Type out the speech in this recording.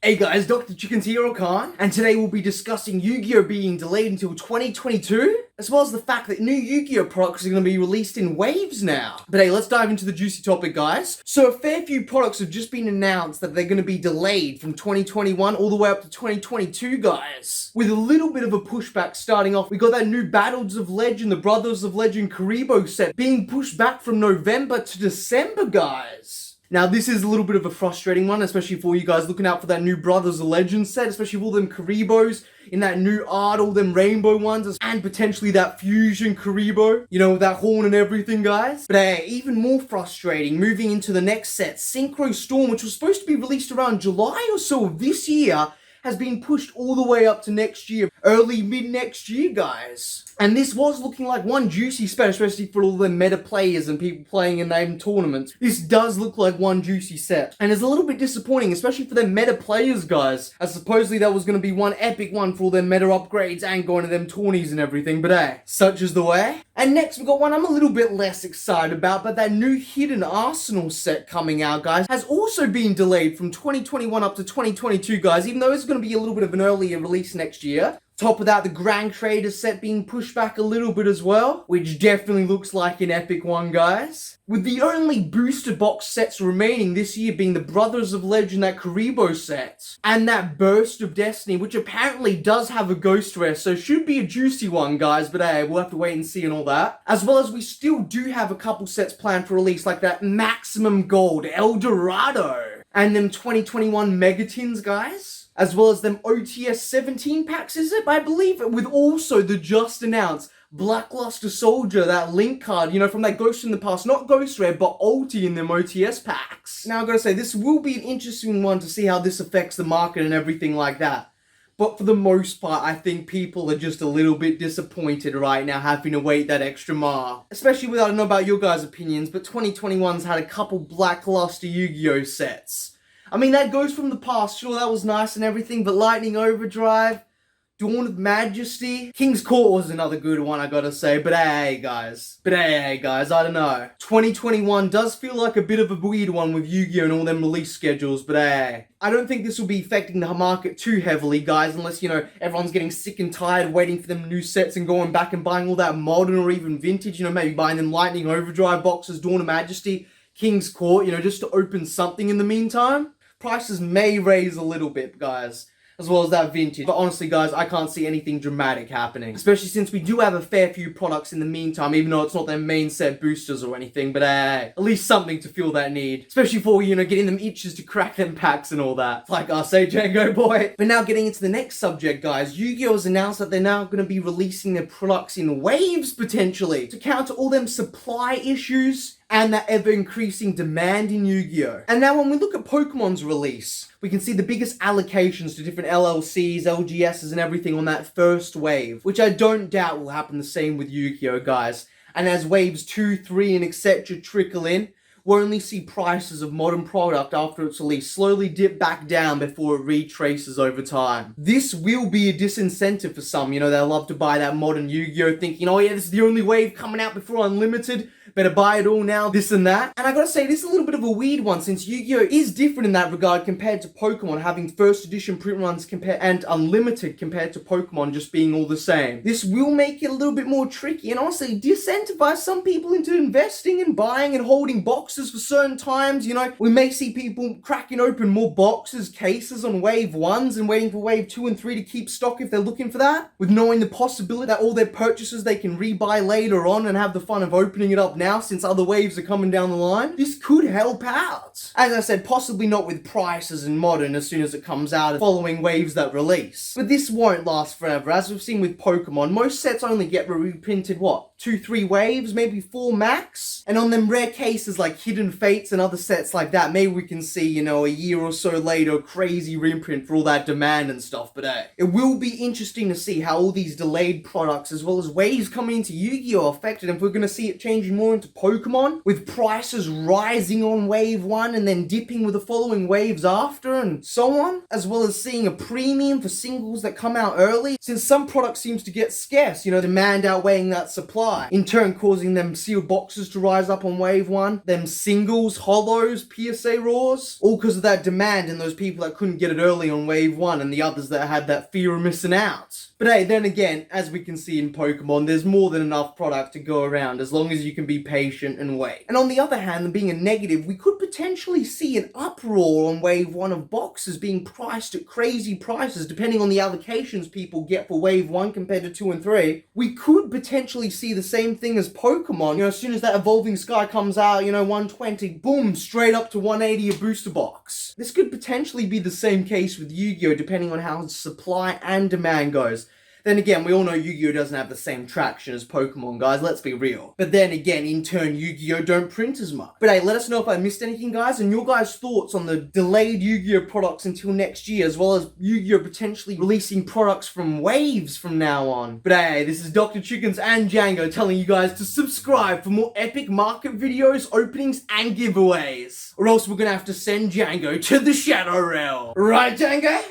Hey guys, Drchickenz here, and today we'll be discussing Yu-Gi-Oh! Being delayed until 2022, as well as the fact that new Yu-Gi-Oh! Products are going to be released in waves now. But hey, let's dive into the juicy topic, guys. So a fair few products have just been announced that they're going to be delayed from 2021 all the way up to 2022, guys. With a little bit of a pushback starting off, we got that new Battles of Legend, the Brothers of Legend Karibo set being pushed back from November to December, guys. Now, this is a little bit of a frustrating one, especially for you guys looking out for that new Brothers of Legend set, especially with all them Karibos in that new art, all them rainbow ones, and potentially that fusion Karibo, you know, with that horn and everything, guys. But hey, even more frustrating, moving into the next set, Synchro Storm, which was supposed to be released around July or so of this year, has been pushed all the way up to next year, early mid-next year, guys. And this was looking like one juicy set, especially for all the meta players and people playing in them tournaments. This does look like one juicy set. And it's a little bit disappointing, especially for them meta players, guys, as supposedly that was going to be one epic one for all their meta upgrades and going to them tourneys and everything, but hey, such is the way. And next we got one I'm a little bit less excited about, but that new Hidden Arsenal set coming out, guys, has also been delayed from 2021 up to 2022, guys, even though it's going to be a little bit of an earlier release next year. Top of that, the Grand Trader set being pushed back a little bit as well, which definitely looks like an epic one, guys. With the only booster box sets remaining this year being the Brothers of Legend, that Karibo set, and that Burst of Destiny, which apparently does have a ghost rare, so should be a juicy one, guys, but hey, we'll have to wait and see and all that. As well as we still do have a couple sets planned for release, like that Maximum Gold El Dorado, and them 2021 Megatins, guys. As well as them OTS 17 packs, is it? I believe, with also the just announced Blackluster Soldier, that link card, you know, from that Ghost in the Past, not Ghost Rare, but Ulti in them OTS packs. Now, I've got to say, this will be an interesting one to see how this affects the market and everything like that. But for the most part, I think people are just a little bit disappointed right now having to wait that extra mile. Especially with, I don't know about your guys' opinions, but 2021's had a couple blackluster Yu-Gi-Oh! Sets. I mean, that Ghost from the Past, sure, that was nice and everything, but Lightning Overdrive, Dawn of Majesty, King's Court was another good one, I gotta say, but hey, guys, I don't know. 2021 does feel like a bit of a weird one with Yu-Gi-Oh! And all them release schedules, but hey. I don't think this will be affecting the market too heavily, guys, unless, you know, everyone's getting sick and tired waiting for them new sets and going back and buying all that modern or even vintage, you know, maybe buying them Lightning Overdrive boxes, Dawn of Majesty, King's Court, you know, just to open something in the meantime. Prices may raise a little bit, guys, as well as that vintage. But honestly, guys, I can't see anything dramatic happening. Especially since we do have a fair few products in the meantime, even though it's not their main set boosters or anything. But hey, at least something to fill that need. Especially for, you know, getting them itches to crack them packs and all that. Like I say, Django boy. But now getting into the next subject, guys. Yu-Gi-Oh! Has announced that they're now going to be releasing their products in waves, potentially, to counter all them supply issues and that ever-increasing demand in Yu-Gi-Oh! And now when we look at Pokemon's release, we can see the biggest allocations to different LLCs, LGSs, and everything on that first wave, which I don't doubt will happen the same with Yu-Gi-Oh! Guys. And as waves 2, 3, and etc. trickle in, we'll only see prices of modern product after its release slowly dip back down before it retraces over time. This will be a disincentive for some, you know, they'll love to buy that modern Yu-Gi-Oh! Thinking, oh yeah, this is the only wave coming out before Unlimited, better buy it all now, this and that. And I gotta say, this is a little bit of a weird one since Yu-Gi-Oh! Is different in that regard compared to Pokemon, having first edition print runs and Unlimited compared to Pokemon just being all the same. This will make it a little bit more tricky and honestly disincentivize some people into investing and buying and holding boxes for certain times, you know. We may see people cracking open more boxes, cases on wave 1s and waiting for wave 2 and 3 to keep stock if they're looking for that, with knowing the possibility that all their purchases they can rebuy later on and have the fun of opening it up now since other waves are coming down the line. This could help out. As I said, possibly not with prices and modern as soon as it comes out following waves that release. But this won't last forever. As we've seen with Pokemon, most sets only get reprinted, what, 2-3 waves, maybe 4 max? And on them rare cases like Hidden Fates and other sets like that, maybe we can see, you know, a year or so later, a crazy reprint for all that demand and stuff, but hey. It will be interesting to see how all these delayed products as well as waves coming into Yu-Gi-Oh! Affected, and if we're going to see it changing more saw into Pokemon, with prices rising on wave 1 and then dipping with the following waves after and so on, as well as seeing a premium for singles that come out early, since some product seems to get scarce, demand outweighing that supply, in turn causing them sealed boxes to rise up on wave 1, them singles, holos, PSA raws, all because of that demand and those people that couldn't get it early on wave 1 and the others that had that fear of missing out. But hey, then again, as we can see in Pokemon, there's more than enough product to go around as long as you can be patient and wait. And on the other hand, being a negative, we could potentially see an uproar on wave 1 of boxes being priced at crazy prices depending on the allocations people get for wave 1 compared to 2 and 3. We could potentially see the same thing as Pokemon, as soon as that Evolving Sky comes out, 120, boom, straight up to 180 a booster box. This could potentially be the same case with Yu-Gi-Oh! Depending on how supply and demand goes. Then again, we all know Yu-Gi-Oh! Doesn't have the same traction as Pokemon, guys, let's be real. But then again, in turn, Yu-Gi-Oh! Don't print as much. But hey, let us know if I missed anything, guys, and your guys' thoughts on the delayed Yu-Gi-Oh! Products until next year, as well as Yu-Gi-Oh! Potentially releasing products from waves from now on. But hey, this is Drchickenz and Django telling you guys to subscribe for more epic market videos, openings, and giveaways. Or else we're gonna have to send Django to the Shadow Realm. Right, Django?